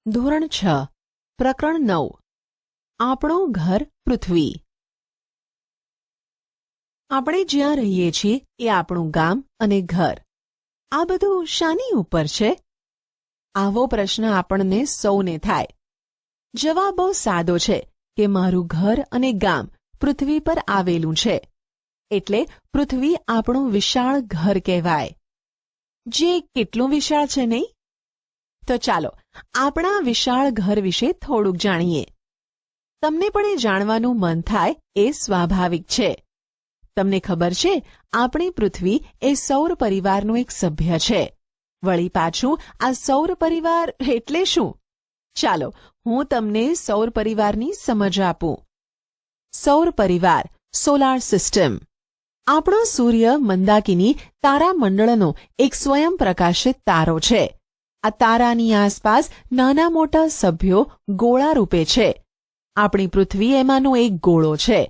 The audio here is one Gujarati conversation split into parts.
ધોરણ 6 પ્રકરણ 9 આપણું ઘર પૃથ્વી. આપણે જ્યાં રહીએ છીએ એ આપણું ગામ અને ઘર. આ બધું શાની ઉપર છે? આવો પ્રશ્ન આપણને સૌને થાય. જવાબ બહુ સાદો છે કે મારું ઘર અને ગામ પૃથ્વી પર આવેલું છે, એટલે પૃથ્વી આપણું વિશાળ ઘર કહેવાય. જે કેટલું વિશાળ છે નહીં? તો ચાલો આપણા વિશાળ ઘર વિશે થોડુંક જાણીએ. તમને પણ એ જાણવાનું મન થાય એ સ્વાભાવિક છે. તમને ખબર છે, આપણી પૃથ્વી એ સૌર પરિવારનું એક સભ્ય છે. વળી પાછું આ સૌર પરિવાર એટલે શું? ચાલો હું તમને સૌર પરિવારની સમજ આપું. સૌર પરિવાર, સોલાર સિસ્ટમ. આપણો સૂર્ય મંદાકિની તારામંડળનો એક સ્વયં પ્રકાશિત તારો છે. આ તારાની આસપાસ નાના મોટા સભ્યો ગોળા રૂપે છે. આપણી પૃથ્વી એમાંનો એક ગોળો છે.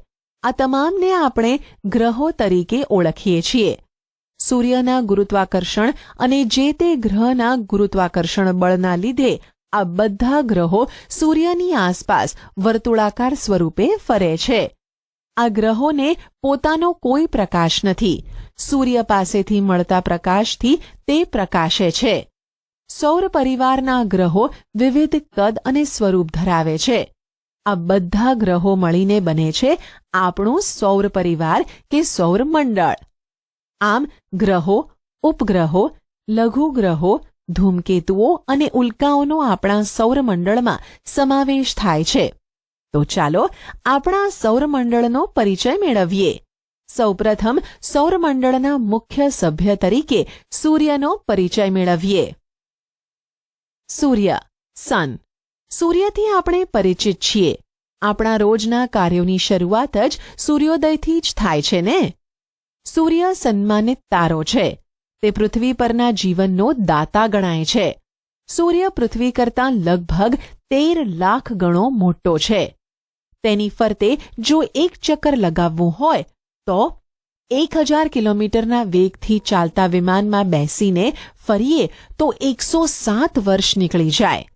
આ તમામને આપણે ગ્રહો તરીકે ઓળખીએ છીએ. સૂર્યના ગુરુત્વાકર્ષણ અને જે તે ગ્રહના ગુરુત્વાકર્ષણ બળના લીધે આ બધા ગ્રહો સૂર્યની આસપાસ વર્તુળાકાર સ્વરૂપે ફરે છે. આ ગ્રહોને પોતાનો કોઈ પ્રકાશ નથી. સૂર્ય પાસેથી મળતા પ્રકાશથી તે પ્રકાશે છે. સૌર પરિવારના ગ્રહો વિવિધ કદ અને સ્વરૂપ ધરાવે છે. આ બધા ગ્રહો મળીને બને છે આપણું સૌર પરિવાર કે સૌર મંડળ. આમ ગ્રહો, ઉપગ્રહો, લઘુગ્રહો, ધૂમકેતુઓ અને ઉલ્કાઓનો આપણા સૌરમંડળમાં સમાવેશ થાય છે. તો ચાલો આપણા સૌરમંડળનો પરિચય મેળવીએ. સૌપ્રથમ સૌરમંડળના મુખ્ય સભ્ય તરીકે સૂર્યનો પરિચય મેળવીએ. સૂર્ય, સન. સૂર્યથી આપણે પરિચિત છીએ. આપણા રોજના કાર્યોની શરૂઆત જ સૂર્યોદયથી જ થાય છે ને? સૂર્ય સન્માનિત તારો છે. તે પૃથ્વી પરના જીવનનો દાતા ગણાય છે. સૂર્ય પૃથ્વી કરતાં લગભગ 13 લાખ ગણો મોટો છે. તેની ફરતે જો એક ચક્કર લગાવવું હોય તો 1000 કિલોમીટરના વેગથી ચાલતા વિમાનમાં બેસીને ફરીએ તો 107 વર્ષ નીકળી જાય.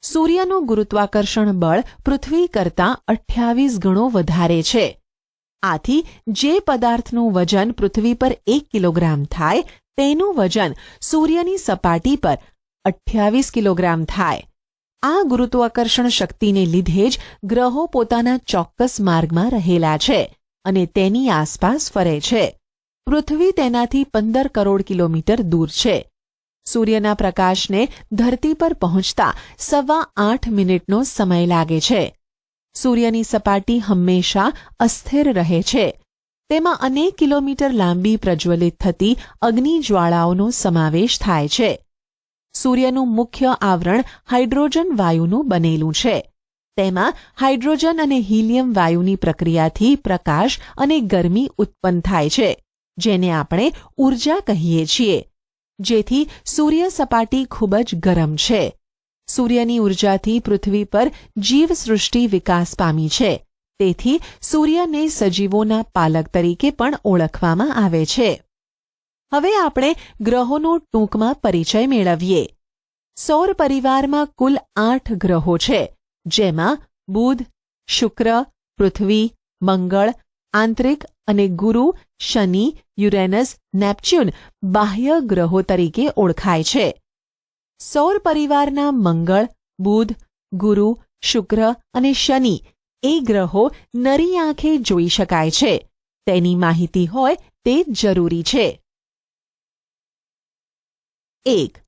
સૂર્યનું ગુરુત્વાકર્ષણ બળ પૃથ્વી કરતાં 28 ગણો વધારે છે. આથી જે પદાર્થનું વજન પૃથ્વી પર 1 કિલોગ્રામ થાય તેનું વજન સૂર્યની સપાટી પર 28 કિલોગ્રામ થાય. આ ગુરુત્વાકર્ષણ શક્તિને લીધે જ ગ્રહો પોતાના ચોક્કસ માર્ગમાં રહેલા છે અને તેની આસપાસ ફરે છે. પૃથ્વી તેનાથી 15 કરોડ કિલોમીટર દૂર છે. સૂર્યના પ્રકાશને ધરતી પર પહોંચતા 8.25 મિનિટનો સમય લાગે છે. સૂર્યની સપાટી હંમેશા અસ્થિર રહે છે. તેમાં અનેક કિલોમીટર લાંબી પ્રજ્વલિત થતી અગ્નિજ્વાળાઓનો સમાવેશ થાય છે. સૂર્યનું મુખ્ય આવરણ હાઇડ્રોજન વાયુનું બનેલું છે. તેમાં હાઇડ્રોજન અને હિલિયમ વાયુની પ્રક્રિયાથી પ્રકાશ અને ગરમી ઉત્પન્ન થાય છે, જેને આપણે ઊર્જા કહીએ છીએ. જેથી સૂર્ય સપાટી ખૂબ જ ગરમ છે. સૂર્યની ઊર્જાથી પૃથ્વી પર જીવસૃષ્ટિ વિકાસ પામી છે. તેથી સૂર્યને સજીવોના પાલક તરીકે પણ ઓળખવામાં આવે છે. હવે આપણે ગ્રહોનો ટૂંકમાં પરિચય મેળવીએ. સૌર પરિવારમાં કુલ 8 ગ્રહો છે, જેમાં બુધ, શુક્ર, પૃથ્વી, મંગળ, આંતરિક અને ગુરુ, શનિ, યુરેનસ, નેપચ્યુન બાહ્ય ગ્રહો તરીકે ઓળખાય છે. સૌર પરિવારના મંગળ, બુધ, ગુરુ, શુક્ર અને શનિ એ ગ્રહો નરી આંખે જોઈ શકાય છે. તેની માહિતી હોય તે જરૂરી છે. 1.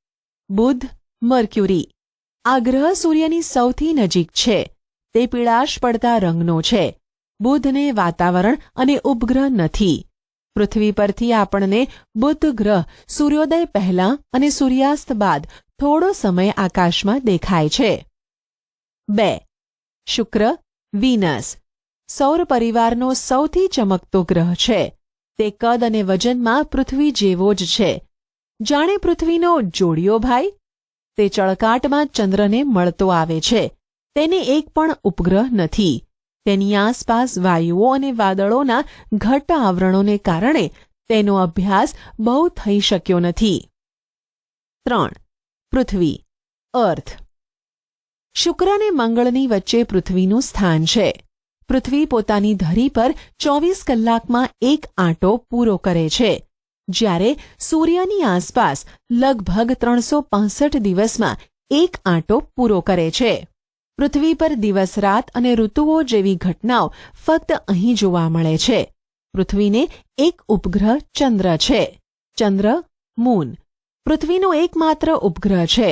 બુધ, મર્ક્યુરી. આ ગ્રહ સૂર્યની સૌથી નજીક છે. તે પીળાશ પડતા રંગનો છે. બુધને વાતાવરણ અને ઉપગ્રહ નથી. પૃથ્વી પરથી આપણને બુધ ગ્રહ સૂર્યોદય પહેલાં અને સૂર્યાસ્ત બાદ થોડો સમય આકાશમાં દેખાય છે. 2. શુક્ર, વિનસ. સૌર પરિવારનો સૌથી ચમકતો ગ્રહ છે. તે કદ અને વજનમાં પૃથ્વી જેવો જ છે. જાણે પૃથ્વીનો જોડિયો ભાઈ. તે ચળકાટમાં ચંદ્રને મળતો આવે છે. તેને એક પણ ઉપગ્રહ નથી. તેની આસપાસ વાયુઓ અને વાદળોના ઘટ્ટ આવરણોને કારણે તેનો અભ્યાસ બહુ થઈ શક્યો નથી. 3. પૃથ્વી, અર્થ. શુક્ર અને મંગળની વચ્ચે પૃથ્વીનું સ્થાન છે. પૃથ્વી પોતાની ધરી પર 24 કલાકમાં એક આંટો પૂરો કરે છે, જ્યારે સૂર્યની આસપાસ લગભગ 365 દિવસમાં એક આંટો પૂરો કરે છે. પૃથ્વી પર દિવસ રાત અને ઋતુઓ જેવી ઘટનાઓ ફક્ત અહીં જોવા મળે છે. પૃથ્વીને એક ઉપગ્રહ ચંદ્ર છે. ચંદ્ર, મૂન, પૃથ્વીનો એકમાત્ર ઉપગ્રહ છે.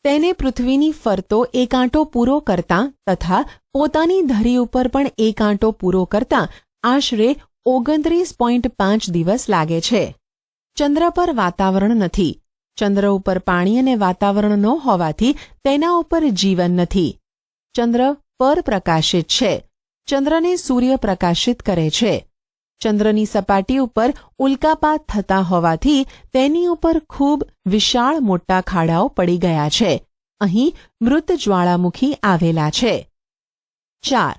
તેને પૃથ્વીની ફરતો એક આંટો પૂરો કરતાં તથા પોતાની ધરી ઉપર પણ એક આંટો પૂરો કરતાં આશરે 29.5 દિવસ લાગે છે. ચંદ્ર પર વાતાવરણ નથી. ચંદ્ર ઉપર પાણી અને વાતાવરણ ન હોવાથી તેના ઉપર જીવન નથી. ચંદ્ર પરપ્રકાશિત છે. ચંદ્રને સૂર્ય પ્રકાશિત કરે છે. ચંદ્રની સપાટી ઉપર ઉલ્કાપાત થતા હોવાથી તેની ઉપર ખૂબ વિશાળ મોટા ખાડાઓ પડી ગયા છે. અહીં મૃત જ્વાળામુખી આવેલા છે. 4.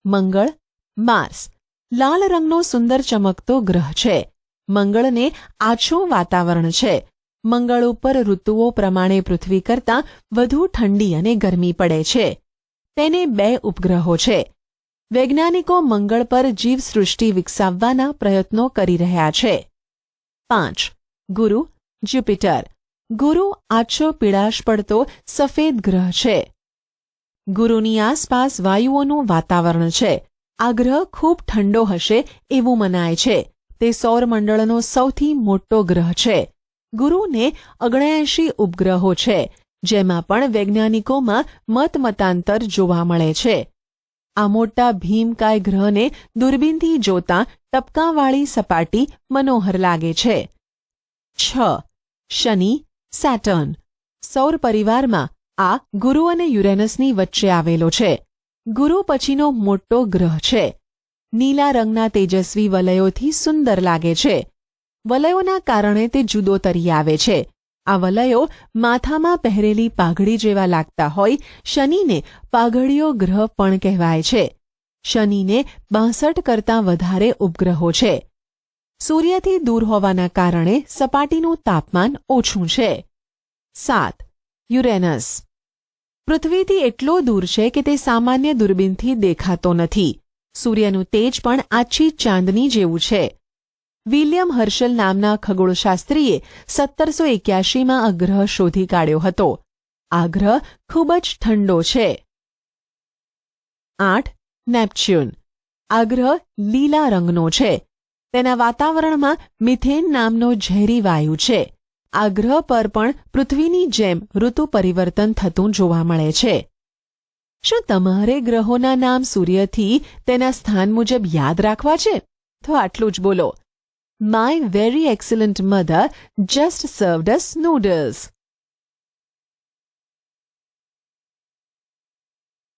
મંગળ, માર્સ. લાલ રંગનો સુંદર ચમકતો ગ્રહ છે. મંગળને આછું વાતાવરણ છે. મંગળ ઉપર ઋતુઓ પ્રમાણે પૃથ્વી કરતાં વધુ ઠંડી અને ગરમી પડે છે. તેને 2 ઉપગ્રહો છે. વૈજ્ઞાનિકો મંગળ પર જીવસૃષ્ટિ વિકસાવવાના પ્રયત્નો કરી રહ્યા છે. 5. ગુરુ, જ્યુપિટર. ગુરુ આછો પીળાશ પડતો સફેદ ગ્રહ છે. ગુરુની આસપાસ વાયુઓનું વાતાવરણ છે. આ ગ્રહ ખૂબ ઠંડો હશે એવું મનાય છે. તે સૌરમંડળનો સૌથી મોટો ગ્રહ છે. ગુરુને 79 ઉપગ્રહો છે, જેમાં પણ વૈજ્ઞાનિકોમાં મતાંતર જોવા મળે છે. આ મોટા ભીમકાય ગ્રહને દૂરબીનથી જોતાં ટપકાંવાળી સપાટી મનોહર લાગે છે. 6. શનિ, સેટર્ન. સૌર પરિવારમાં આ ગુરુ અને યુરેનસની વચ્ચે આવેલો છે. ગુરુ પછીનો મોટો ગ્રહ છે. નીલા રંગના તેજસ્વી વલયોથી સુંદર લાગે છે. વલયોના કારણે તે જુદો તરી આવે છે. આ વલયો માથામાં પહેરેલી પાઘડી જેવા લાગતા હોય. શનિને પાઘડીયો ગ્રહ પણ કહેવાય છે. શનિને 62 કરતાં વધારે ઉપગ્રહો છે. સૂર્યથી દૂર હોવાના કારણે સપાટીનું તાપમાન ઓછું છે. 7. યુરેનસ. પૃથ્વીથી એટલો દૂર છે કે તે સામાન્ય દૂરબીનથી દેખાતો નથી. સૂર્યનું તેજ પણ આછી ચાંદની જેવું છે. વિલિયમ હર્શલ નામના ખગોળશાસ્ત્રીએ 1781માં આ ગ્રહ શોધી કાઢ્યો હતો. આ ગ્રહ ખૂબ જ ઠંડો છે. 8. નેપ્ચ્યુન. આ ગ્રહ લીલા રંગનો છે. તેના વાતાવરણમાં મિથેન નામનો ઝેરી વાયુ છે. આ ગ્રહ પર પણ પૃથ્વીની જેમ ઋતુ પરિવર્તન થતું જોવા મળે છે. શું તમારે ગ્રહોના નામ સૂર્યથી તેના સ્થાન મુજબ યાદ રાખવા છે? તો આટલું જ બોલો. My very excellent mother just served us noodles.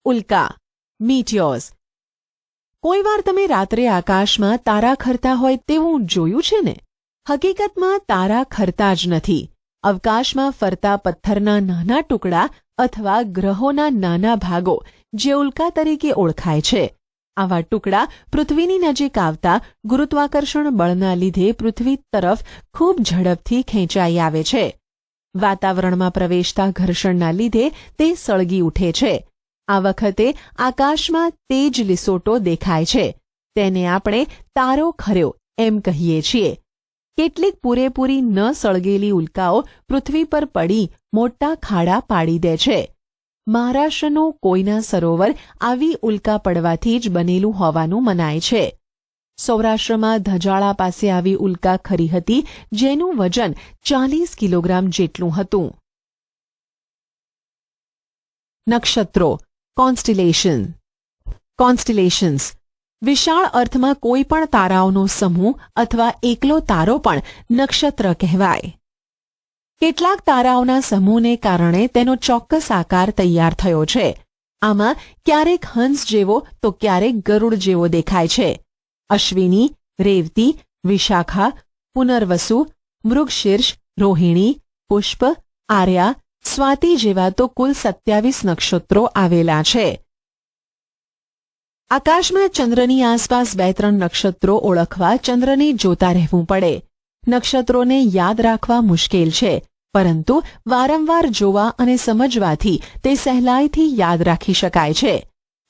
ઉલ્કા, meteors. કોઈ વાર તમે રાત્રે આકાશમાં તારા ખરતા હોય તેવું જોયું છે ને? હકીકતમાં તારા ખરતા જ નથી. અવકાશમાં ફરતા પથ્થરના નાના ટુકડા અથવા ગ્રહોના નાના ભાગો જે ઉલ્કા તરીકે ઓળખાય છે. આવા ટુકડા પૃથ્વીની નજીક આવતા ગુરુત્વાકર્ષણ બળના લીધે પૃથ્વી તરફ ખૂબ ઝડપથી ખેંચાઈ આવે છે. વાતાવરણમાં પ્રવેશતા ઘર્ષણના લીધે તે સળગી ઉઠે છે. આ વખતે આકાશમાં તેજ લીસોટો દેખાય છે. તેને આપણે તારો ખર્યો એમ કહીએ છીએ. કેટલીક પૂરેપૂરી ન સળગેલી ઉલ્કાઓ પૃથ્વી પર પડી મોટા ખાડા પાડી દે છે. મહારાષ્ટ્રનું કોયના સરોવર આવી ઉલ્કા પડવાથી જ બનેલું હોવાનું મનાય છે. સૌરાષ્ટ્રમાં ધજાળા પાસે આવી ઉલ્કા ખરી હતી, જેનું વજન 40 કિલોગ્રામ જેટલું હતું. નક્ષત્રો, કોન્સ્ટિલેશન્સ. વિશાળ અર્થમાં કોઈ પણ તારાઓનો સમૂહ અથવા એકલો તારો પણ નક્ષત્ર કહેવાય. કેટલાક તારાઓના સમૂહને કારણે તેનો ચોક્કસ આકાર તૈયાર થયો છે. આમાં ક્યારેક હંસ જેવો તો ક્યારેક ગરુડ જેવો દેખાય છે. અશ્વિની, રેવતી, વિશાખા, પુનર્વસુ, મૃગશીર્ષ, રોહિણી, પુષ્પ, આર્યા, સ્વાતિ જેવા તો કુલ 27 નક્ષત્રો આવેલા છે. આકાશમાં ચંદ્રની આસપાસ 2-3 નક્ષત્રો ઓળખવા ચંદ્રને જોતા રહેવું પડે. નક્ષત્રોને યાદ રાખવા મુશ્કેલ છે. પરંતુ વારંવાર જોવા અને સમજવાથી તે સહેલાઈથી યાદ રાખી શકાય છે.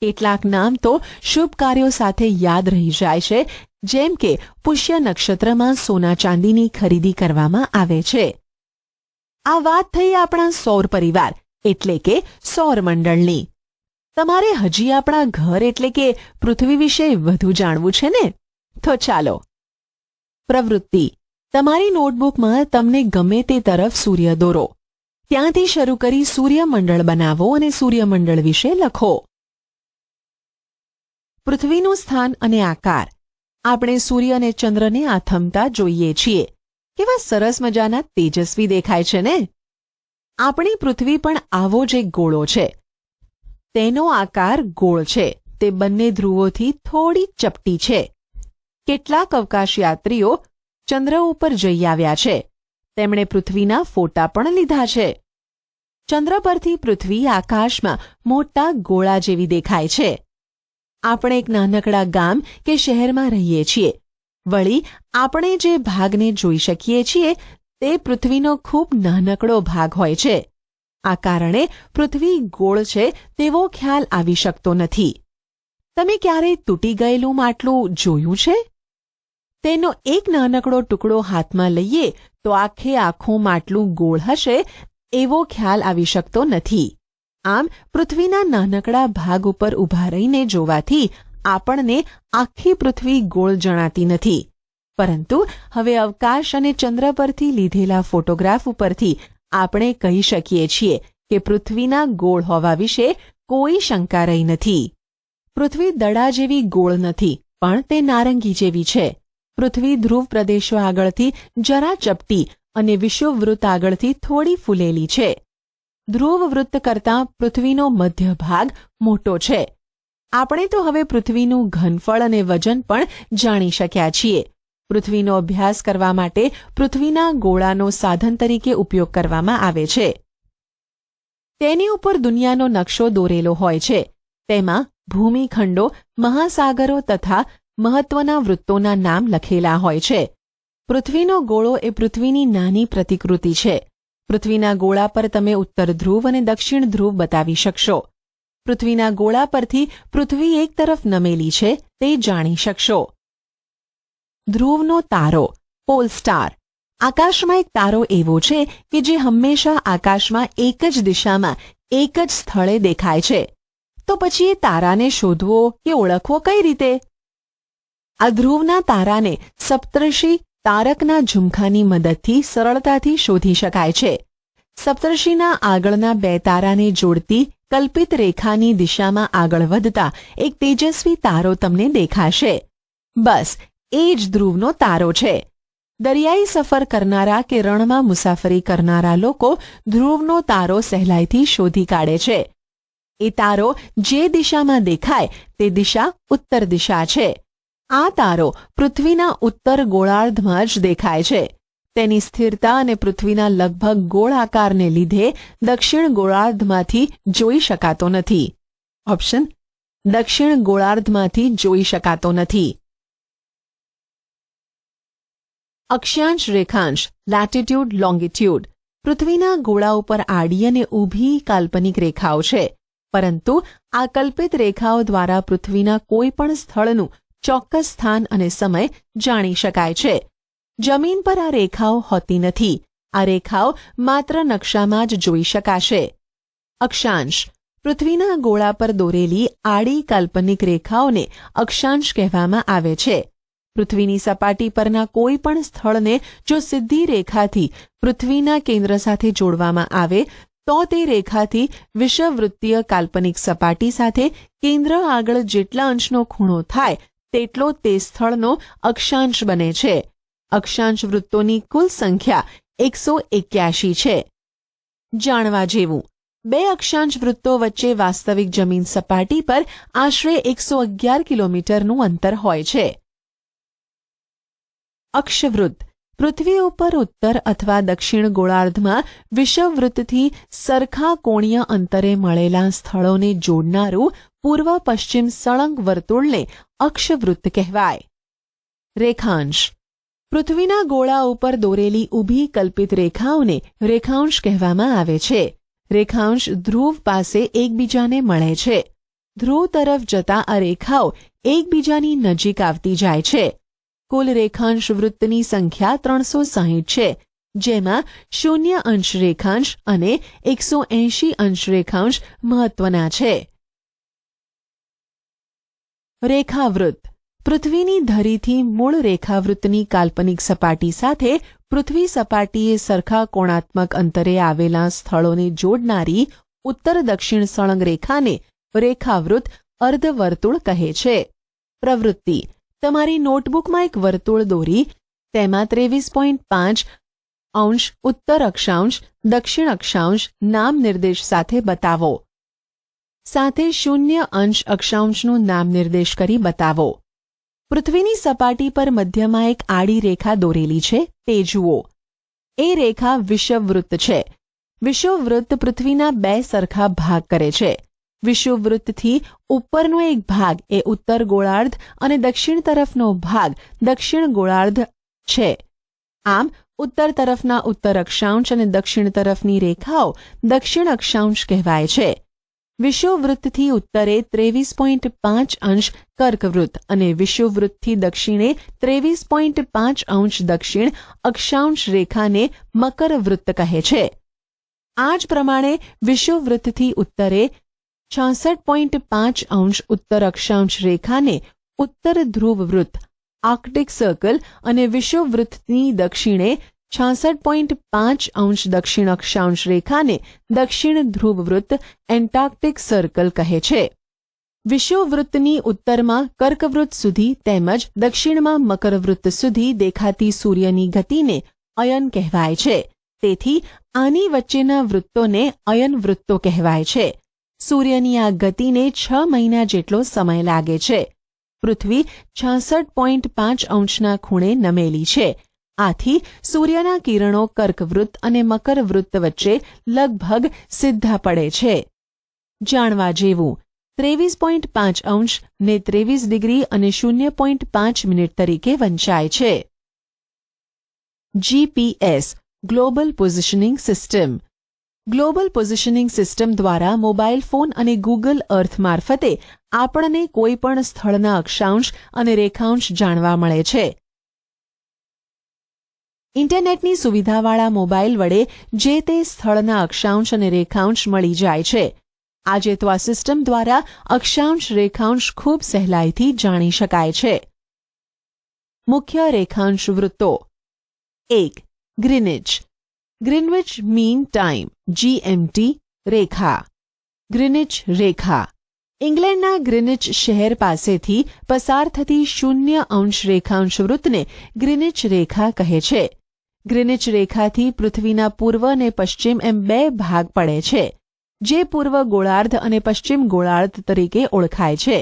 કેટલાક નામ તો શુભ કાર્યો સાથે યાદ રહી જાય છે, જેમ કે પુષ્ય નક્ષત્રમાં સોના ચાંદીની ખરીદી કરવામાં આવે છે. આ વાત થઈ આપણા સૌર પરિવાર એટલે કે સૌરમંડળની. તમારે હજી આપણા ઘર એટલે કે પૃથ્વી વિશે વધુ જાણવું છે ને? તો ચાલો. પ્રવૃત્તિ: તમારી નોટબુકમાં તમને ગમે તે તરફ સૂર્ય દોરો. ત્યાંથી શરૂ કરી સૂર્યમંડળ બનાવો અને સૂર્યમંડળ વિશે લખો. પૃથ્વીનું સ્થાન અને આકાર. આપણે સૂર્ય અને ચંદ્રને આથમતા જોઈએ છીએ. કેવા સરસ મજાના તેજસ્વી દેખાય છે ને? આપણી પૃથ્વી પણ આવો જ એક ગોળો છે. તેનો આકાર ગોળ છે. તે બંને ધ્રુવોથી થોડી ચપટી છે. કેટલાક અવકાશયાત્રીઓ ચંદ્ર ઉપર જઈ આવ્યા છે. તેમણે પૃથ્વીના ફોટા પણ લીધા છે. ચંદ્ર પરથી પૃથ્વી આકાશમાં મોટા ગોળા જેવી દેખાય છે. આપણે એક નાનકડા ગામ કે શહેરમાં રહીએ છીએ. વળી આપણે જે ભાગને જોઈ શકીએ છીએ તે પૃથ્વીનો ખૂબ નાનકડો ભાગ હોય છે. આ કારણે પૃથ્વી ગોળ છે તેવો ખ્યાલ આવી શકતો નથી. તમે ક્યારેય તૂટી ગયેલું માટલું જોયું છે? તેનો એક નાનકડો ટુકડો હાથમાં લઈએ તો આખે આખું માટલું ગોળ હશે એવો ખ્યાલ આવી શકતો નથી. આમ પૃથ્વીના નાનકડા ભાગ ઉપર ઊભા રહીને જોવાથી આપણને આખી પૃથ્વી ગોળ જણાતી નથી. પરંતુ હવે અવકાશ અને ચંદ્ર પરથી લીધેલા ફોટોગ્રાફ ઉપરથી આપણે કહી શકીએ છીએ કે પૃથ્વીના ગોળ હોવા વિશે કોઈ શંકા રહી નથી. પૃથ્વી દડા જેવી ગોળ નથી, પણ તે નારંગી જેવી છે. પૃથ્વી ધ્રુવ પ્રદેશો આગળથી જરા ચપટી અને વિષુવવૃત્ત આગળથી થોડી ફૂલેલી છે. ધ્રુવ વૃત્ત કરતાં પૃથ્વીનો મધ્ય ભાગ મોટો છે. આપણે તો હવે પૃથ્વીનું ઘનફળ અને વજન પણ જાણી શક્યા છીએ. પૃથ્વીનો અભ્યાસ કરવા માટે પૃથ્વીના ગોળાનો સાધન તરીકે ઉપયોગ કરવામાં આવે છે. તેની ઉપર દુનિયાનો નકશો દોરેલો હોય છે. તેમાં ભૂમિખંડો, મહાસાગરો તથા મહત્વના વૃત્તોના નામ લખેલા હોય છે. પૃથ્વીનો ગોળો એ પૃથ્વીની નાની પ્રતિકૃતિ છે. પૃથ્વીના ગોળા પર તમે ઉત્તર ધ્રુવ અને દક્ષિણ ધ્રુવ બતાવી શકશો. પૃથ્વીના ગોળા પરથી પૃથ્વી એક તરફ નમેલી છે તે જાણી શકશો. ધ્રુવનો તારો, પોલ સ્ટાર. આકાશમાં એક તારો એવો છે કે જે હંમેશા આકાશમાં એક જ દિશામાં એક જ સ્થળે દેખાય છે. તો પછી એ તારાને શોધવો કે ઓળખવો કઈ રીતે? આ ધ્રુવના તારાને સપ્તર્ષિ તારકના ઝુમખાની મદદથી સરળતાથી શોધી શકાય છે. સપ્તર્ષિના આગળના બે તારાને જોડતી કલ્પિત રેખાની દિશામાં આગળ વધતા એક તેજસ્વી તારો તમને દેખાશે. બસ એ જ ધ્રુવનો તારો છે. દરિયાઈ સફર કરનારા કે રણમાં મુસાફરી કરનારા લોકો ધ્રુવનો તારો સહેલાઈથી શોધી કાઢે છે. એ તારો જે દિશામાં દેખાય તે દિશા ઉત્તર દિશા છે. આ તારો પૃથ્વીના ઉત્તર ગોળાર્ધમાં જ દેખાય છે. તેની સ્થિરતા અને પૃથ્વીના લગભગ ગોળ આકારને લીધે દક્ષિણ ગોળાર્ધમાંથી જોઈ શકાતો નથી. ઓપ્શન: દક્ષિણ ગોળાર્ધમાંથી જોઈ શકાતો નથી. અક્ષાંશ રેખાંશ, લેટિટ્યુડ, લોંગિટ્યુડ. પૃથ્વીના ગોળા ઉપર આડી અને ઊભી કાલ્પનિક રેખાઓ છે. પરંતુ આ કલ્પિત રેખાઓ દ્વારા પૃથ્વીના કોઈ પણ સ્થળનું ચોક્કસ સ્થાન અને સમય જાણી શકાય છે. જમીન પર આ રેખાઓ હોતી નથી. આ રેખાઓ માત્ર નકશામાં જ જોઈ શકાશે. અક્ષાંશ. પૃથ્વીના ગોળા પર દોરેલી આડી કાલ્પનિક રેખાઓને અક્ષાંશ કહેવામાં આવે છે. પૃથ્વીની સપાટી પરના કોઈ પણ સ્થળને જો સીધી રેખાથી પૃથ્વીના કેન્દ્ર સાથે જોડવામાં આવે તો તે રેખાથી વિષુવવૃત્તીય કાલ્પનિક સપાટી સાથે કેન્દ્ર આગળ જેટલા અંશનો ખૂણો થાય તેટલો તે સ્થળનો અક્ષાંશ બને છે. અક્ષાંશ વૃત્તોની કુલ સંખ્યા 181 છે. જાણવા જેવું: બે અક્ષાંશ વૃત્તો વચ્ચે વાસ્તવિક જમીન સપાટી પર આશરે 111 કિલોમીટરનું અંતર હોય છે. અક્ષવૃત્ત. પૃથ્વી ઉપર ઉત્તર અથવા દક્ષિણ ગોળાર્ધમાં વિષુવવૃત્તથી સરખા કોણીય અંતરે મળેલા સ્થળોને જોડનારું પૂર્વ પશ્ચિમ સળંગ વર્તુળને અક્ષવૃત્ત કહેવાય. રેખાંશ. પૃથ્વીના ગોળા ઉપર દોરેલી ઊભી કલ્પિત રેખાઓને રેખાંશ કહેવામાં આવે છે. રેખાંશ ધ્રુવ પાસે એકબીજાને મળે છે. ધ્રુવ તરફ જતા આ રેખાઓ એકબીજાની નજીક આવતી જાય છે. કુલ રેખાંશ વૃત્તની સંખ્યા 360 છે, જેમાં 0 અંશ રેખાંશ અને 180 અંશ રેખાંશ મહત્વના છે. રેખાવૃત્ત. પૃથ્વીની ધરીથી મૂળ રેખાવૃત્તની કાલ્પનિક સપાટી સાથે પૃથ્વી સપાટીએ સરખા કોણાત્મક અંતરે આવેલા સ્થળોને જોડનારી ઉત્તર દક્ષિણ સળંગ રેખાને રેખાવૃત્ત અર્ધવર્તુળ કહે છે. પ્રવૃત્તિ. તમારી નોટબુકમાં એક વર્તુળ દોરી તેમાં 23.5 અંશ ઉત્તર અક્ષાંશ દક્ષિણ અક્ષાંશ નામ નિર્દેશ સાથે બતાવો. સાથે 0 અંશ અક્ષાંશનું નામ નિર્દેશ કરી બતાવો. પૃથ્વીની સપાટી પર મધ્યમાં એક આડી રેખા દોરેલી છે, તે જુઓ. એ રેખા વિષુવવૃત્ત છે. વિષુવવૃત્ત પૃથ્વીના 2 સરખા ભાગ કરે છે. વિષુવવૃત્તથી ઉપરનો એક ભાગ એ ઉત્તર ગોળાર્ધ અને દક્ષિણ તરફનો ભાગ દક્ષિણ ગોળાર્ધ છે. આમ ઉત્તર તરફના ઉત્તર અક્ષાંશ અને દક્ષિણ તરફની રેખાઓ દક્ષિણ અક્ષાંશ કહેવાય છે. વિષુવવૃત્તથી ઉત્તરે 23.5 અંશ કર્કવૃત્ત અને વિષુવવૃત્તથી દક્ષિણે 23.5 અંશ દક્ષિણ અક્ષાંશ રેખાને મકરવૃત્ત કહે છે. આ જ પ્રમાણે વિષુવવૃત્તથી ઉત્તરે 66.5 અંશ ઉત્તર અક્ષાંશ રેખાને ઉત્તર ધ્રુવવૃત્ત આર્કટિક સર્કલ અને વિષુવવૃત્તની દક્ષિણે 66.5 અંશ દક્ષિણ અક્ષાંશ રેખાને દક્ષિણ ધ્રુવવૃત્ત એન્ટાર્કટિક સર્કલ કહે છે. વિષુવવૃત્તની ઉત્તરમાં કર્કવૃત્ત સુધી તેમજ દક્ષિણમાં મકરવૃત્ત સુધી દેખાતી સૂર્યની ગતિને અયન કહેવાય છે. તેથી આની વચ્ચેના વૃત્તોને અયન વૃત્તો કહેવાય છે. સૂર્યની આ ગતિને 6 મહિના જેટલો સમય લાગે છે. પૃથ્વી 66.5 અંશના ખૂણે નમેલી છે. આથી સૂર્યના કિરણો કર્કવૃત્ત અને મકરવૃત્ત વચ્ચે લગભગ સીધા પડે છે. જાણવા જેવું. 23.5 અંશ ને 23 ડિગ્રી અને 0.5 મિનિટ તરીકે વંચાય છે. GPS global positioning system. Global positioning system દ્વારા મોબાઈલ ફોન અને ગૂગલ અર્થ મારફતે આપણને કોઈપણ સ્થળના અક્ષાંશ અને રેખાંશ જાણવા મળે છે. ઇન્ટરનેટની સુવિધાવાળા મોબાઈલ વડે જે તે સ્થળના અક્ષાંશ અને રેખાંશ મળી જાય છે. આજે તો આ સિસ્ટમ દ્વારા અક્ષાંશ રેખાંશ ખૂબ સહેલાઈથી જાણી શકાય છે. મુખ્ય રેખાંશ વૃત્તો. 1. Greenwich. Greenwich mean time GMT રેખા. ગ્રીનિચ રેખા ઇંગ્લેન્ડના ગ્રીનિચ શહેર પાસેથી પસાર થતી 0 અંશ રેખાંશ વૃત્તને ગ્રીનિચ રેખા કહે છે. ગ્રીનિચ રેખાથી પૃથ્વીના પૂર્વ અને પશ્ચિમ એમ 2 ભાગ પડે છે, જે પૂર્વ ગોળાર્ધ અને પશ્ચિમ ગોળાર્ધ તરીકે ઓળખાય છે.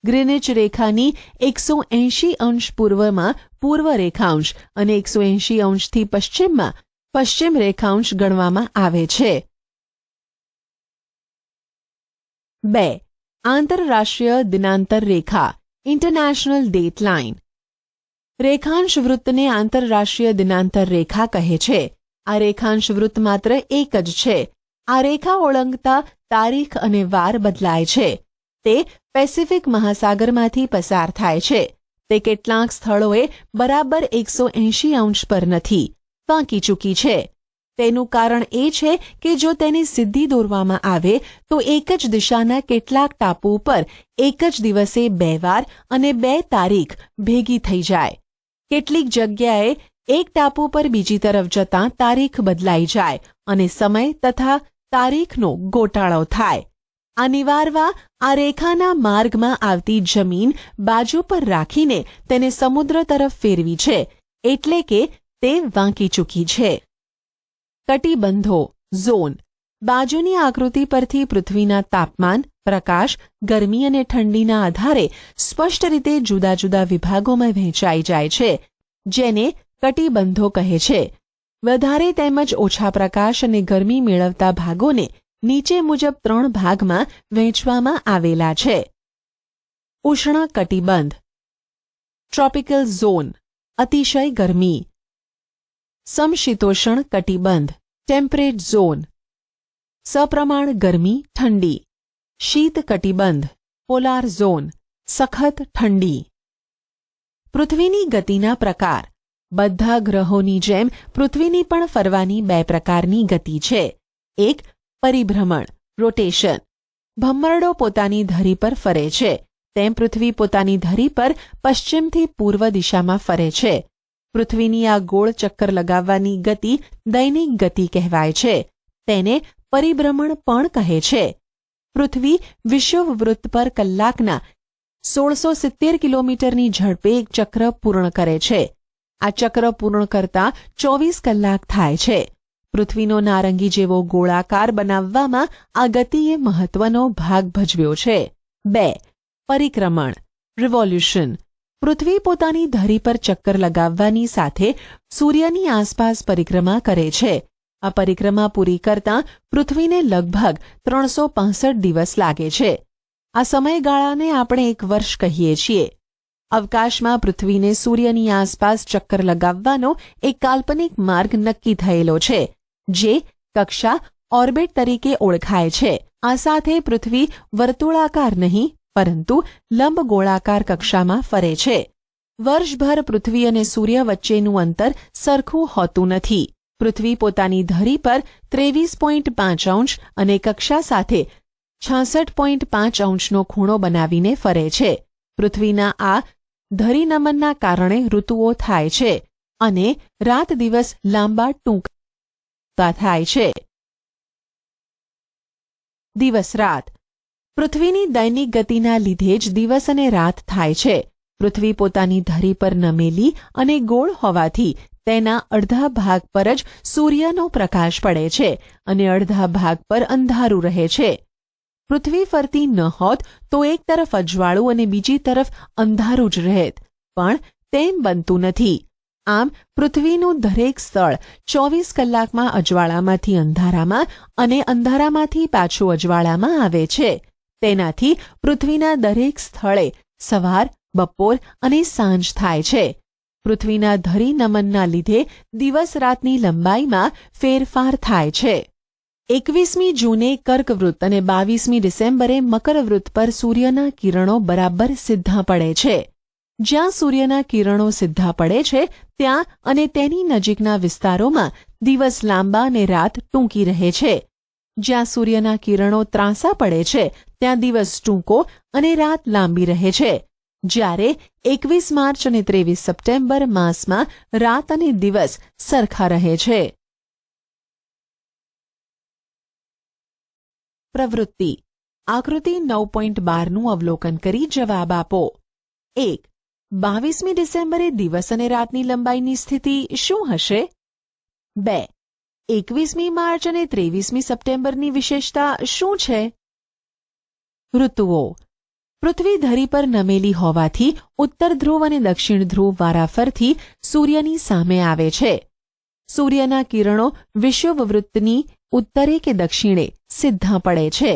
ગ્રીનિચ રેખાની 180 અંશ પૂર્વમાં પૂર્વ રેખાંશ અને 180 અંશથી પશ્ચિમમાં પશ્ચિમ રેખાંશ ગણવામાં આવે છે. 2. આંતરરાષ્ટ્રીય દિનાંતર રેખા ઇન્ટરનેશનલ ડેટ લાઇન. રેખાંશ વૃત્તને આંતરરાષ્ટ્રીય દિનાંતર રેખા કહે છે. આ રેખાંશ વૃત્ત માત્ર એક જ છે. આ રેખા ઓળંગતા તારીખ અને વાર બદલાય છે. તે પેસિફિક મહાસાગરમાંથી પસાર થાય છે. તે કેટલાક સ્થળોએ બરાબર 180 અંશ પર નથી, વાંકી ચૂકી છે. તેનું કારણ એ છે કે જો તેને સીધી દોરવામાં આવે તો એક જ દિશાના કેટલાક ટાપુ પર એક જ દિવસે 2 વાર અને 2 તારીખ ભેગી થઈ જાય. કેટલીક જગ્યાએ એક ટાપુ પર બીજી તરફ જતાં તારીખ બદલાઈ જાય અને સમય તથા તારીખનો ગોટાળો થાય. આ નિવારવા આ રેખાના માર્ગમાં આવતી જમીન બાજુ પર રાખીને તેને સમુદ્ર તરફ ફેરવી છે, એટલે કે તે વાંકી ચૂકી છે. કટિબંધો ઝોન. બાજુની આકૃતિ પરથી પૃથ્વીના તાપમાન, પ્રકાશ, ગરમી અને ઠંડીના આધારે સ્પષ્ટ રીતે જુદા જુદા વિભાગોમાં વહેંચાઈ જાય છે, જેને કટિબંધો કહે છે. વધારે તેમજ ઓછા પ્રકાશ અને ગરમી મેળવતા ભાગોને નીચે મુજબ 3 ભાગમાં વહેંચવામાં આવેલા છે. ઉષ્ણ કટિબંધ ટ્રોપિકલ ઝોન. અતિશય ગરમી. સમશીતોષણ કટિબંધ ટેમ્પરેટ ઝોન. સપ્રમાણ ગરમી ઠંડી. શીત કટિબંધ પોલાર ઝોન સખત ઠંડી. પૃથ્વીની ગતિના પ્રકાર. બધા ગ્રહોની જેમ પૃથ્વીની પણ ફરવાની બે પ્રકારની ગતિ છે. એક પરિભ્રમણ રોટેશન. ભમરડો પોતાની ધરી પર ફરે છે તેમ પૃથ્વી પોતાની ધરી પર પશ્ચિમથી પૂર્વ દિશામાં ફરે છે. પૃથ્વીની આ ગોળ ચક્કર લગાવવાની ગતિ દૈનિક ગતિ કહેવાય છે. તેને પરિભ્રમણ પણ કહે છે. પૃથ્વી વિષુવવૃત્ત પર કલાકના 1670 કિલોમીટરની ઝડપે એક ચક્ર પૂર્ણ કરે છે. આ ચક્ર પૂર્ણ કરતા 24 કલાક થાય છે. પૃથ્વીનો નારંગી જેવો ગોળાકાર બનાવવામાં આ ગતિએ મહત્વનો ભાગ ભજવ્યો છે. 2. પરિક્રમણ રિવોલ્યુશન. પૃથ્વી પોતાની ધરી પર ચક્કર લગાવવાની સાથે સૂર્યની આસપાસ પરિક્રમા કરે છે. આ પરિક્રમા પૂરી કરતાં પૃથ્વીને લગભગ 365 દિવસ લાગે છે. આ સમયગાળાને આપણે એક વર્ષ કહીએ છીએ. અવકાશમાં પૃથ્વીને સૂર્યની આસપાસ ચક્કર લગાવવાનો એક કાલ્પનિક માર્ગ નક્કી થયેલો છે જે કક્ષા ઓર્બિટ તરીકે ઓળખાય છે. આ સાથે પૃથ્વી વર્તુળાકાર નહીં પરંતુ લંબગોળાકાર કક્ષામાં ફરે છે. વર્ષભર પૃથ્વી અને સૂર્ય વચ્ચેનું અંતર સરખું હોતું નથી. પૃથ્વી પોતાની ધરી પર 23.5 અંશ અને કક્ષા સાથે 66.5 અંશનો ખૂણો બનાવીને ફરે છે. પૃથ્વીના આ ધરીનમનના કારણે ઋતુઓ થાય છે અને રાત દિવસ લાંબા ટૂંકા થાય છે. દિવસ રાત. પૃથ્વીની દૈનિક ગતિના લીધે જ દિવસ અને રાત થાય છે. પૃથ્વી પોતાની ધરી પર નમેલી અને ગોળ હોવાથી તેના અડધા ભાગ પર જ સૂર્યનો પ્રકાશ પડે છે અને અડધા ભાગ પર અંધારું રહે છે. પૃથ્વી ફરતી ન હોત તો એક તરફ અજવાળું અને બીજી તરફ અંધારું જ રહેત, પણ તેમ બનતું નથી. આમ પૃથ્વીનું દરેક સ્થળ 24 કલાકમાં અજવાળામાંથી અંધારામાં અને અંધારામાંથી પાછું અજવાળામાં આવે છે. તેનાથી પૃથ્વીના દરેક સ્થળે સવાર, બપોર અને સાંજ થાય છે. પૃથ્વીના ધરી નમનના લીધે દિવસ રાતની લંબાઈમાં ફેરફાર થાય છે. 21મી જૂને કર્કવૃત્ત અને 22મી ડિસેમ્બરે મકરવૃત્ત પર સૂર્યના કિરણો બરાબર સીધા પડે છે. જ્યાં સૂર્યના કિરણો સીધા પડે છે ત્યાં અને તેની નજીકના વિસ્તારોમાં દિવસ લાંબા અને રાત ટૂંકી રહે છે. જ્યાં સૂર્યના કિરણો ત્રાંસા પડે છે ત્યાં દિવસ ટૂંકો અને રાત લાંબી રહે છે. જ્યારે 21 માર્ચ અને 23 સપ્ટેમ્બર માસમાં રાત અને દિવસ સરખા રહે છે. પ્રવૃત્તિ. આકૃતિ 9.12નું અવલોકન કરી જવાબ આપો. 1. 22મી ડિસેમ્બરે દિવસ અને રાતની લંબાઈની સ્થિતિ શું હશે? 2. 21મી માર્ચ અને 23મી સપ્ટેમ્બરની વિશેષતા શું છે? ઋતુઓ. પૃથ્વી ધરી પર નમેલી હોવાથી ઉત્તર ધ્રુવ અને દક્ષિણ ધ્રુવ વારાફરથી સૂર્યની સામે આવે છે. સૂર્યના કિરણો વિષુવવૃત્તની ઉત્તરે કે દક્ષિણે સીધા પડે છે.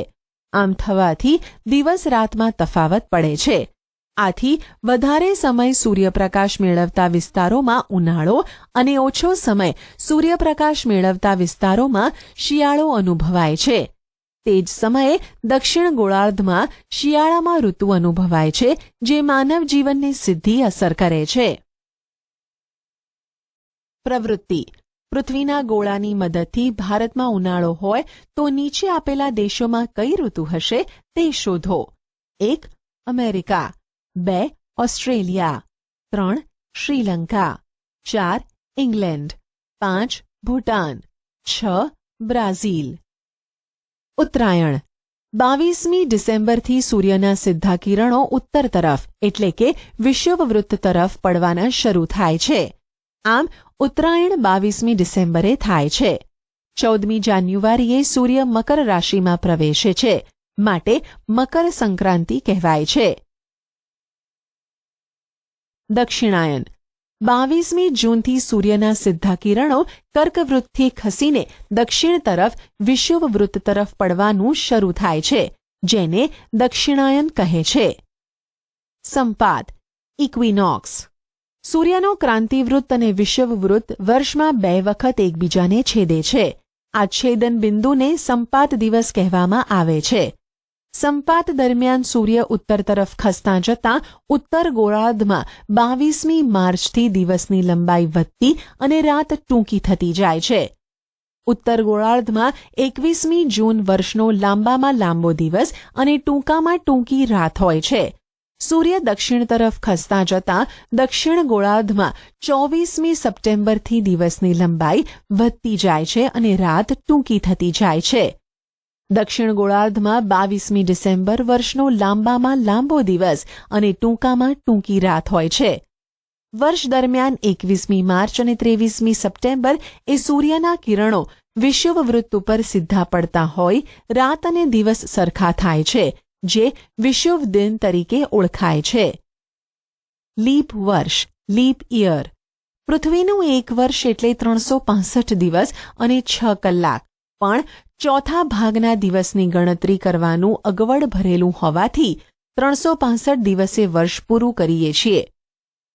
આમ થવાથી દિવસ રાતમાં તફાવત પડે છે. આથી વધારે સમય સૂર્યપ્રકાશ મેળવતા વિસ્તારોમાં ઉનાળો અને ઓછો સમય સૂર્યપ્રકાશ મેળવતા વિસ્તારોમાં શિયાળો અનુભવાય છે. તે જ સમયે દક્ષિણ ગોળાર્ધમાં શિયાળામાં ઋતુ અનુભવાય છે જે માનવ જીવનને સીધી અસર કરે છે. પ્રવૃત્તિ. પૃથ્વીના ગોળાની મદદથી ભારતમાં ઉનાળો હોય તો નીચે આપેલા દેશોમાં કઈ ઋતુ હશે તે શોધો. 1. America. 2. Australia. 3. Sri Lanka. 4. England. 5. Bhutan. 6. Brazil. Uttarayan. 22મી ડિસેમ્બરથી સૂર્યના સીધા કિરણો ઉત્તર તરફ એટલે કે વિષુવવૃત્ત તરફ પડવાના શરૂ થાય છે. આમ ઉત્તરાયણ 22મી ડિસેમ્બરે થાય છે. 14મી જાન્યુઆરીએ સૂર્ય મકર રાશિમાં પ્રવેશે છે માટે મકર સંક્રાંતિ કહેવાય છે. દક્ષિણાયન. 22મી જૂનથી સૂર્યના સીધા કિરણો કર્કવૃત્તથી ખસીને દક્ષિણ તરફ વિષુવવૃત્ત તરફ પડવાનું શરૂ થાય છે જેને દક્ષિણાયન કહે છે. સંપાત. ઇક્વિનોક્સ. સૂર્યનો ક્રાંતિવૃત્ત અને વિષુવવૃત્ત વર્ષમાં 2 વખત એકબીજાને છેદે છે. આ છેદન બિંદુને સંપાત દિવસ કહેવામાં આવે છે. સંપાત દરમિયાન સૂર્ય ઉત્તર તરફ ખસતા જતાં ઉત્તર ગોળાર્ધમાં 22મી માર્ચથી દિવસની લંબાઈ વધતી અને રાત ટૂંકી થતી જાય છે. ઉત્તર ગોળાર્ધમાં 21મી જૂન વર્ષનો લાંબામાં લાંબો દિવસ અને ટૂંકામાં ટૂંકી રાત હોય છે. સૂર્ય દક્ષિણ તરફ ખસતા જતાં દક્ષિણ ગોળાર્ધમાં 24મી સપ્ટેમ્બરથી દિવસની લંબાઈ વધતી જાય છે અને રાત ટૂંકી થતી જાય છે. દક્ષિણ ગોળાર્ધમાં 22મી ડિસેમ્બર વર્ષનો લાંબામાં લાંબો દિવસ અને ટૂંકામાં ટૂંકી રાત હોય છે. વર્ષ દરમિયાન 21મી માર્ચ અને 23મી સપ્ટેમ્બર એ સૂર્યના કિરણો વિષુવવૃત્ત ઉપર સીધા પડતા હોય રાત અને દિવસ સરખા થાય છે, જે વિષુવ દિન તરીકે ઓળખાય છે. લીપ વર્ષ, લીપ યર. પૃથ્વીનું એક વર્ષ એટલે 365 દિવસ અને 6 કલાક, પણ ચોથા ભાગના દિવસની ગણતરી કરવાનું અગવડ ભરેલું હોવાથી 365 દિવસે વર્ષ પૂરું કરીએ છીએ.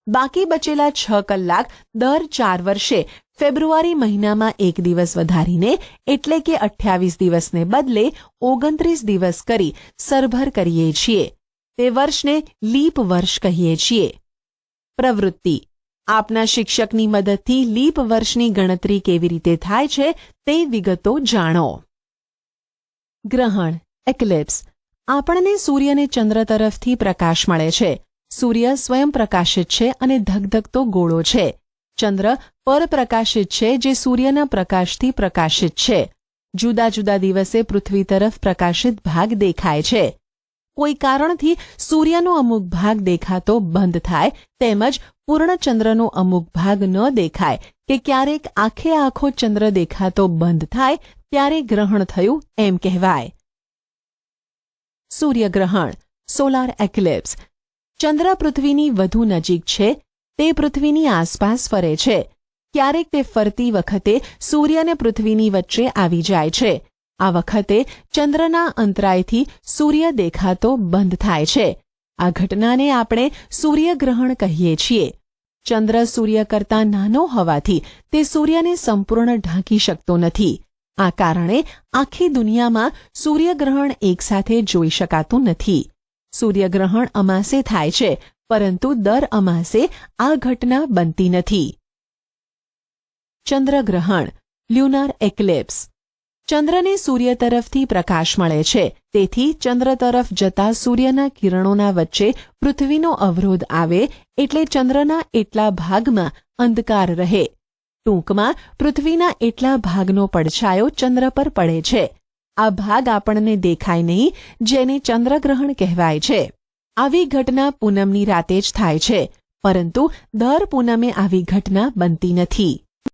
બાકી બચેલા 6 કલાક દર 4 વર્ષે ફેબ્રુઆરી મહિનામાં એક દિવસ વધારીને એટલે કે 28 દિવસને બદલે 29 દિવસ કરી સરભર કરીએ છીએ. તે વર્ષને લીપ વર્ષ કહીએ છીએ. પ્રવૃત્તિ. આપના શિક્ષકની મદદથી લીપ વર્ષની ગણતરી કેવી રીતે થાય છે તે વિગતો જાણો. ગ્રહણ, એક્લિપ્સ. આપણને સૂર્ય અને ચંદ્ર તરફથી પ્રકાશ મળે છે. સૂર્ય સ્વયં પ્રકાશિત છે અને ધગધગતો ગોળો છે. ચંદ્ર પરપ્રકાશિત છે, જે સૂર્યના પ્રકાશથી પ્રકાશિત છે. જુદા જુદા દિવસે પૃથ્વી તરફ પ્રકાશિત ભાગ દેખાય છે. કોઈ કારણથી સૂર્યનો અમુક ભાગ દેખાતો બંધ થાય તેમજ પૂર્ણચંદ્રનો અમુક ભાગ ન દેખાય કે ક્યારેક આખે આખો ચંદ્ર દેખાતો બંધ થાય ત્યારે ગ્રહણ થયું એમ કહેવાય. સૂર્યગ્રહણ, સોલાર એક્લિપ્સ. ચંદ્ર પૃથ્વીની વધુ નજીક છે, તે પૃથ્વીની આસપાસ ફરે છે. ક્યારેક તે ફરતી વખતે સૂર્ય અને પૃથ્વીની વચ્ચે આવી જાય છે. આ વખતે ચંદ્રના અંતરાયથી સૂર્ય દેખાતો બંધ થાય છે. આ ઘટનાને આપણે સૂર્યગ્રહણ કહીએ છીએ. ચંદ્ર સૂર્ય કરતાં નાનો હોવાથી તે સૂર્યને સંપૂર્ણ ઢાંકી શકતો નથી. આ કારણે આખી દુનિયામાં સૂર્યગ્રહણ એકસાથે જોઈ શકાતું નથી. સૂર્યગ્રહણ અમાસે થાય છે, પરંતુ દર અમાસે આ ઘટના બનતી નથી. ચંદ્રગ્રહણ, લ્યુનાર એક્લિપ્સ. ચંદ્રને સૂર્ય તરફથી પ્રકાશ મળે છે, તેથી ચંદ્ર તરફ જતા સૂર્યના કિરણોના વચ્ચે પૃથ્વીનો અવરોધ આવે એટલે ચંદ્રના એટલા ભાગમાં અંધકાર રહે. ટૂંકમાં પૃથ્વીના એટલા ભાગનો પડછાયો ચંદ્ર પર પડે છે. આ ભાગ આપણને દેખાય નહીં, જેને ચંદ્રગ્રહણ કહેવાય છે. આવી ઘટના પૂનમની રાતે જ થાય છે, પરંતુ દર પૂનમે આવી ઘટના બનતી નથી.